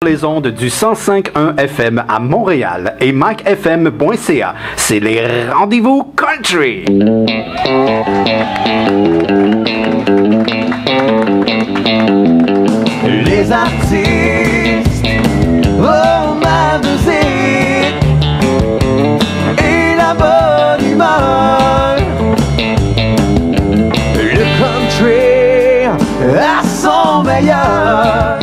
Les ondes du 105.1 FM à Montréal et MikeFM.ca. C'est les rendez-vous country. Les artistes vont m'amuser et la bonne humeur. Le country à son meilleur.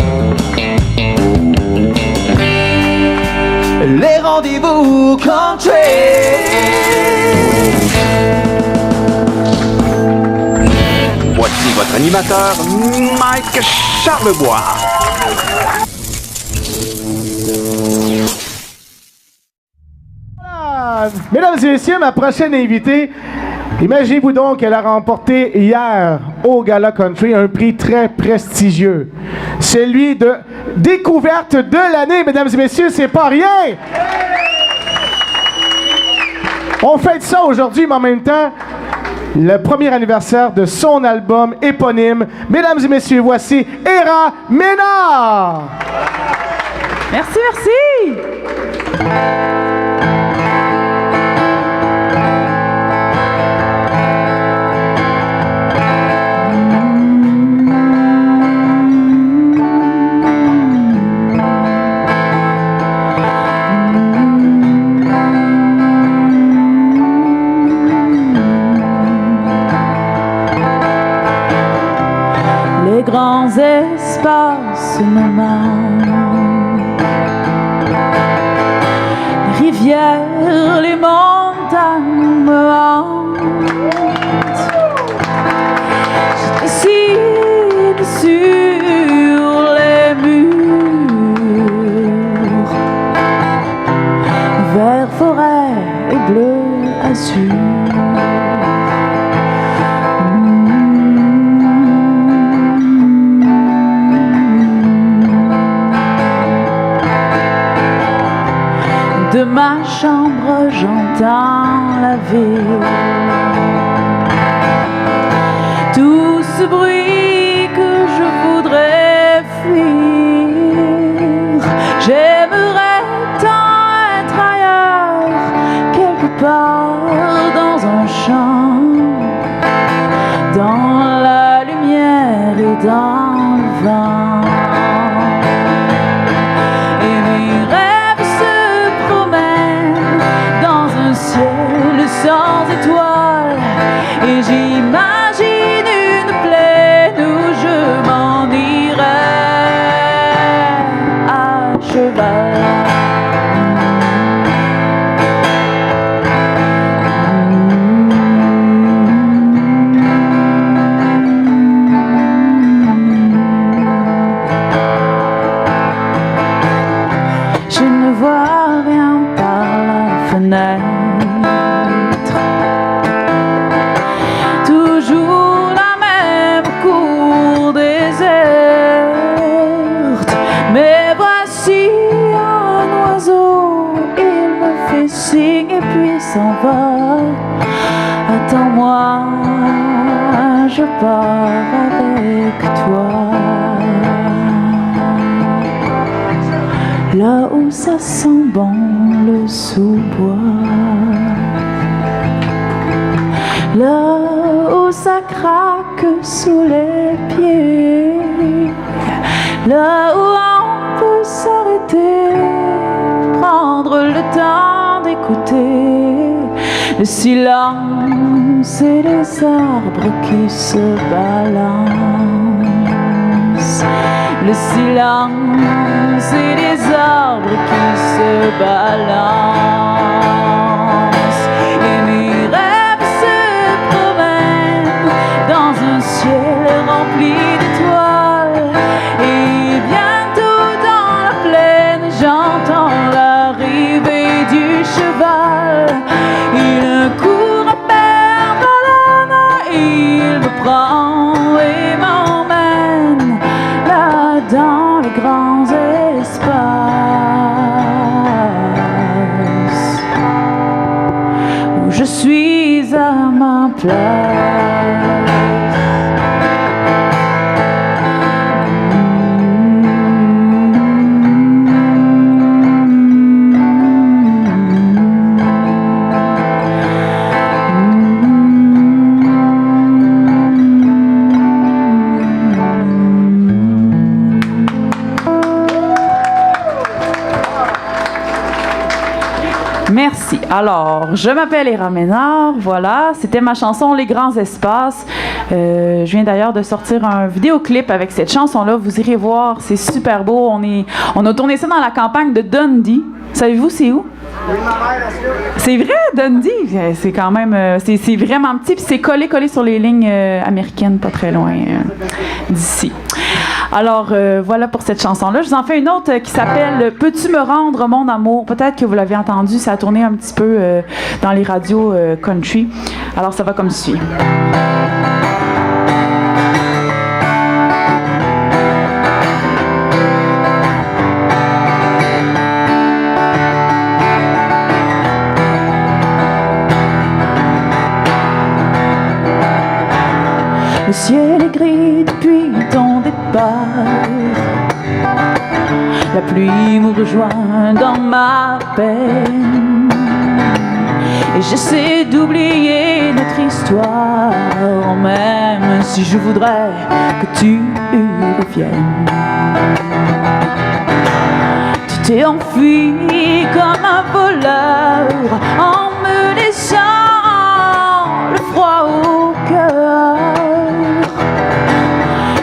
Les rendez-vous country. Voici votre animateur, Mike Charlebois. Voilà. Mesdames et messieurs, ma prochaine invitée, imaginez-vous donc qu'elle a remporté hier au Gala Country un prix très prestigieux. Celui de découverte de l'année, mesdames et messieurs, c'est pas rien! On fête ça aujourd'hui, mais en même temps, le premier anniversaire de son album éponyme. Mesdames et messieurs, voici Era Mena! Merci, merci! Les grands espaces me manquent, les rivières, les montagnes me hantent. Je dessine sur les murs, vert forêt et bleu azur. De ma chambre, j'entends la ville. Tout ce bruit que je voudrais fuir. J'aimerais tant être ailleurs, quelque part dans un champ, dans la lumière et dans le vent. Sans étoiles, et j'imagine une plaine où je m'en irai à cheval. Je ne vois rien par la fenêtre. Et puis s'en va. Attends-moi, je pars avec toi. Là où ça sent bon le sous-bois, là où ça craque sous les pieds, là où on peut s'arrêter, prendre le temps d'écouter le silence et les arbres qui se balancent. Le silence et les arbres qui se balancent. Et mes rêves se promènent dans un ciel rempli d'étoiles. Et bientôt dans la plaine, j'entends l'arrivée du cheval. Il court à perdre la main, il me prend et m'emmène là dans les grands espaces où je suis à ma place. Merci. Alors, je m'appelle Héra Ménard, voilà, c'était ma chanson Les Grands Espaces. Je viens d'ailleurs de sortir un vidéoclip avec cette chanson-là, vous irez voir, c'est super beau. On a tourné ça dans la campagne de Dundee. Savez-vous c'est où? C'est vrai, Dundee, c'est quand même, c'est vraiment petit, puis c'est collé sur les lignes américaines, pas très loin d'ici. Alors, voilà pour cette chanson-là. Je vous en fais une autre qui s'appelle « Peux-tu me rendre mon amour ?» Peut-être que vous l'avez entendu, ça a tourné un petit peu dans les radios country. Alors, ça va comme suit. Le ciel est gris depuis ton départ. La pluie me rejoint dans ma peine. Et j'essaie d'oublier notre histoire, même si je voudrais que tu reviennes. Tu t'es enfui comme un voleur en me laissant le froid au cœur.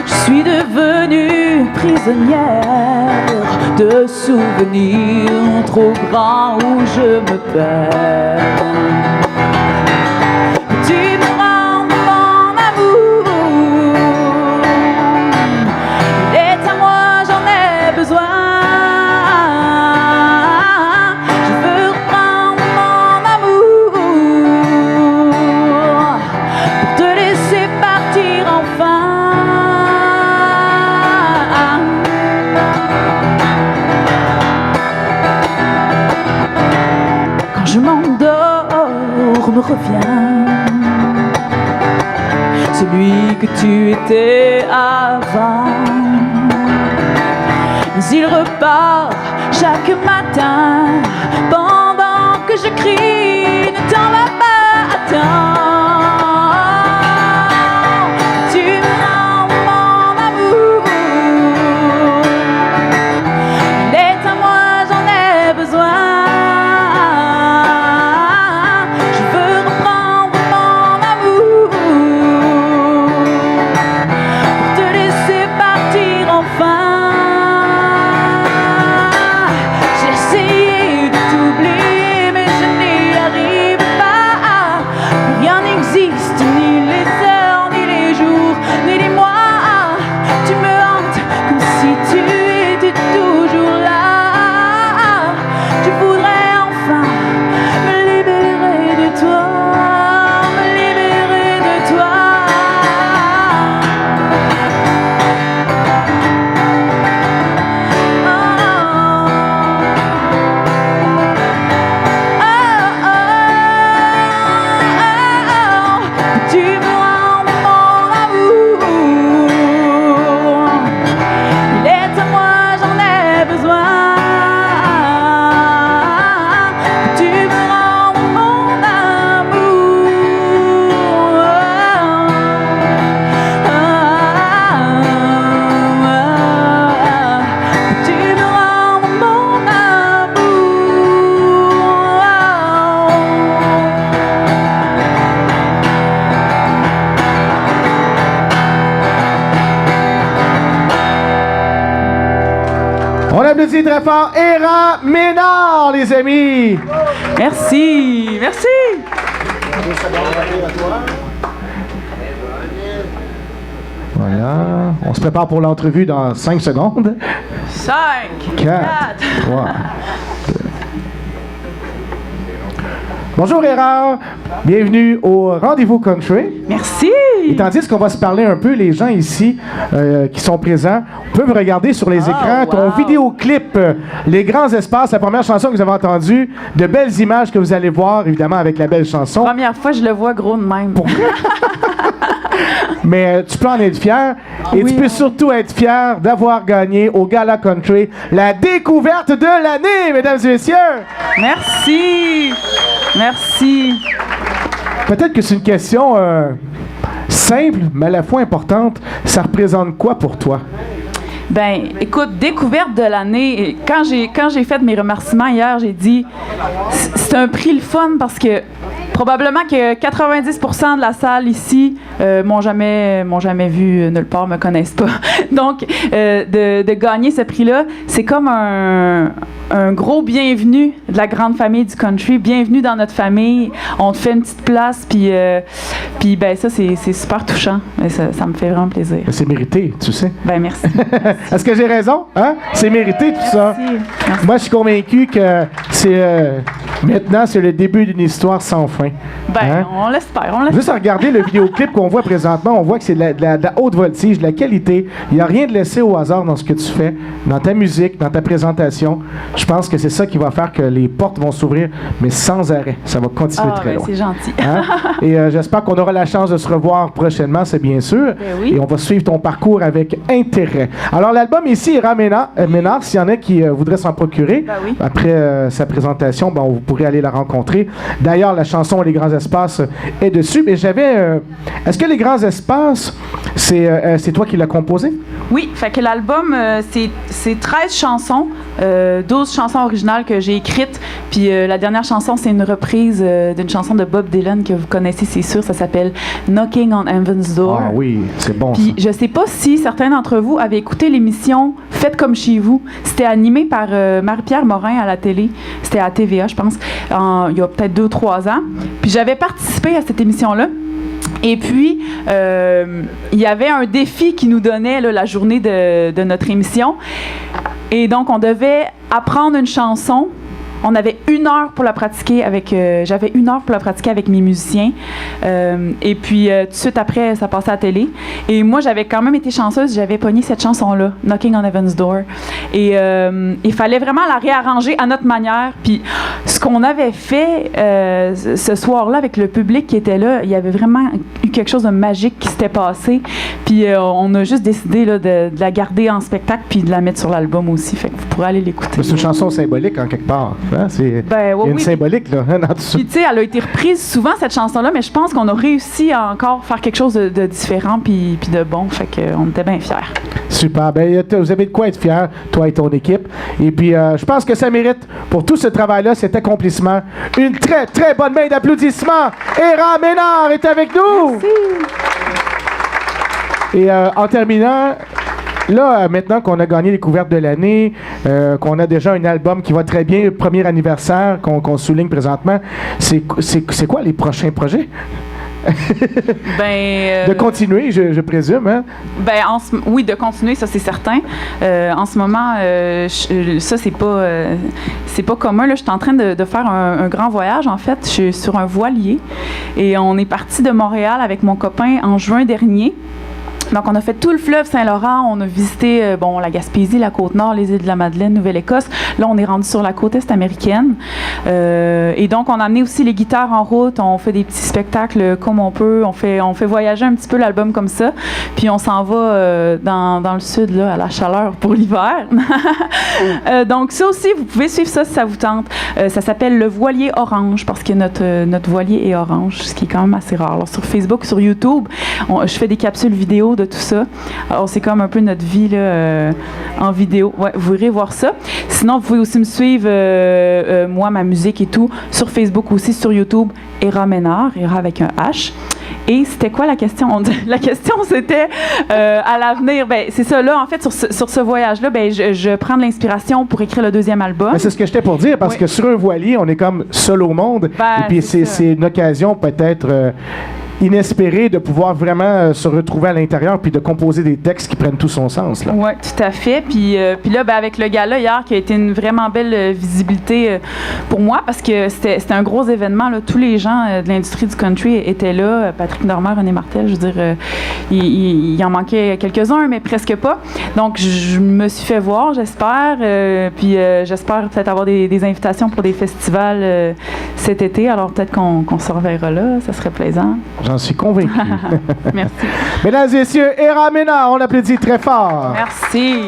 Je suis devenue prisonnière de souvenirs trop grands où je me perds. Tu me rends mon amour, il est à moi, j'en ai besoin. Je veux reprendre mon amour pour te laisser partir enfin. Je m'endors, me revient celui que tu étais avant. Mais il repart chaque matin pendant que je crie, ne t'en va pas, attends. Tu me rends mon amour, il est à moi, j'en ai besoin. On applaudit très fort Héra Ménard, les amis. Merci, merci. Voilà, on se prépare pour l'entrevue dans 5 secondes. 5, 4, 3, 2. Bonjour Héra, bienvenue au Rendez-vous Country. Merci. Et tandis qu'on va se parler un peu, les gens ici qui sont présents peuvent regarder sur les écrans ton vidéoclip Les Grands Espaces, la première chanson que vous avez entendue, de belles images que vous allez voir, évidemment, avec la belle chanson. Première fois, je le vois gros de même. Mais tu peux en être fier. Et oui, tu peux surtout être fier d'avoir gagné au Gala Country la découverte de l'année, mesdames et messieurs. Merci. Merci. Peut-être que c'est une question simple, mais à la fois importante. Ça représente quoi pour toi? Ben, écoute, découverte de l'année. Quand j'ai fait mes remerciements hier, j'ai dit c'est un prix le fun parce que probablement que 90% de la salle ici m'ont jamais vu nulle part, me connaissent pas. Donc, de gagner ce prix-là, c'est comme un gros bienvenue de la grande famille du country. Bienvenue dans notre famille. On te fait une petite place, puis ben ça, c'est super touchant. Ça me fait vraiment plaisir. C'est mérité, tu sais. Ben merci. Est-ce que j'ai raison? Hein? C'est mérité tout ça. Merci. Moi, je suis convaincu que maintenant, c'est le début d'une histoire sans fin. Ben, Hein? on l'espère. Juste à regarder le vidéoclip qu'on voit présentement, on voit que c'est de la haute voltige, de la qualité. Il n'y a rien de laissé au hasard dans ce que tu fais, dans ta musique, dans ta présentation. Je pense que c'est ça qui va faire que les portes vont s'ouvrir, mais sans arrêt. Ça va continuer très loin. C'est gentil. Hein? Et j'espère qu'on aura la chance de se revoir prochainement, c'est bien sûr. Ben oui. Et on va suivre ton parcours avec intérêt. Alors, l'album ici, Ira Ménard, s'il y en a qui voudraient s'en procurer, Ben oui. après sa présentation, ben, vous pourrez aller la rencontrer. D'ailleurs, la chanson Les Grands Espaces est dessus. Mais j'avais... est-ce que Les Grands Espaces, c'est toi qui l'as composé? Oui, fait que l'album, c'est 13 chansons, 12 chansons originales que j'ai écrites, puis la dernière chanson, c'est une reprise d'une chanson de Bob Dylan que vous connaissez, c'est sûr, ça s'appelle Knocking on Heaven's Door. Ah oui, c'est bon. Puis je sais pas si certains d'entre vous avaient écouté l'émission Faites comme chez vous. C'était animé par Marie-Pierre Morin à la télé. C'était à TVA, je pense, il y a peut-être 2-3 ans. Puis j'avais participé à cette émission-là. Et puis, il y avait un défi qui nous donnait là, la journée de notre émission. Et donc, on devait apprendre une chanson. On avait 1 heure pour la pratiquer j'avais 1 heure pour la pratiquer avec mes musiciens. Et puis, tout de suite après, ça passait à la télé. Et moi, j'avais quand même été chanceuse. J'avais pogné cette chanson-là, Knocking on Heaven's Door. Et il fallait vraiment la réarranger à notre manière. Puis, ce qu'on avait fait ce soir-là avec le public qui était là, il y avait vraiment eu quelque chose de magique qui s'était passé. Puis, on a juste décidé là, de la garder en spectacle puis de la mettre sur l'album aussi. Fait que vous pourrez aller l'écouter. C'est une chanson symbolique en quelque part. Hein? Il y a une symbolique là, dans tout ça. Puis tu sais, elle a été reprise souvent cette chanson-là, mais je pense qu'on a réussi à encore faire quelque chose de différent puis de bon. Fait qu'on était bien fiers. Super. Ben, vous avez de quoi être fiers, toi et ton équipe. Et puis, je pense que ça mérite, pour tout ce travail-là, cet accomplissement, une très, très bonne main d'applaudissements. Ira Ménard est avec nous. Merci. Et en terminant, là, maintenant qu'on a gagné les couvertes de l'année, qu'on a déjà un album qui va très bien, le premier anniversaire qu'on souligne présentement, c'est quoi les prochains projets? Ben, de continuer, je présume. Hein? Ben, oui, de continuer, ça c'est certain. En ce moment, ça c'est pas commun. Là, je suis en train de faire un grand voyage. En fait, je suis sur un voilier et on est parti de Montréal avec mon copain en juin dernier. Donc, on a fait tout le fleuve Saint-Laurent. On a visité la Gaspésie, la Côte-Nord, les îles de la Madeleine, Nouvelle-Écosse. Là, on est rendu sur la côte est américaine. Et donc, on a amené aussi les guitares en route. On fait des petits spectacles comme on peut. On fait voyager un petit peu l'album comme ça. Puis, on s'en va dans le sud, là, à la chaleur pour l'hiver. Donc, ça aussi, vous pouvez suivre ça si ça vous tente. Ça s'appelle Le Voilier Orange parce que notre voilier est orange, ce qui est quand même assez rare. Alors, sur Facebook, sur YouTube, je fais des capsules vidéo de tout ça. Alors, c'est comme un peu notre vie là, en vidéo. Ouais, vous irez voir ça. Sinon, vous pouvez aussi me suivre, moi, ma musique et tout, sur Facebook aussi, sur YouTube, Ira Ménard, Ira avec un H. Et c'était quoi la question? La question, c'était à l'avenir. Ben, c'est ça, là, en fait, sur ce voyage-là, ben, je prends de l'inspiration pour écrire le deuxième album. Ben, c'est ce que j'étais pour dire, parce que sur un voilier, on est comme seul au monde. Ben, et puis, c'est une occasion peut-être inespéré de pouvoir vraiment se retrouver à l'intérieur puis de composer des textes qui prennent tout son sens. Oui, tout à fait. Puis là, ben, avec le gala hier, qui a été une vraiment belle visibilité pour moi, parce que c'était un gros événement. Là. Tous les gens de l'industrie du country étaient là. Patrick Normand, René Martel, je veux dire, il en manquait quelques-uns, mais presque pas. Donc, je me suis fait voir, j'espère. Puis j'espère peut-être avoir des invitations pour des festivals cet été. Alors, peut-être qu'on se reverra là. Ça serait plaisant. J'en suis convaincu. Merci. Mesdames et messieurs, Ira Ménard, on l'applaudit très fort. Merci.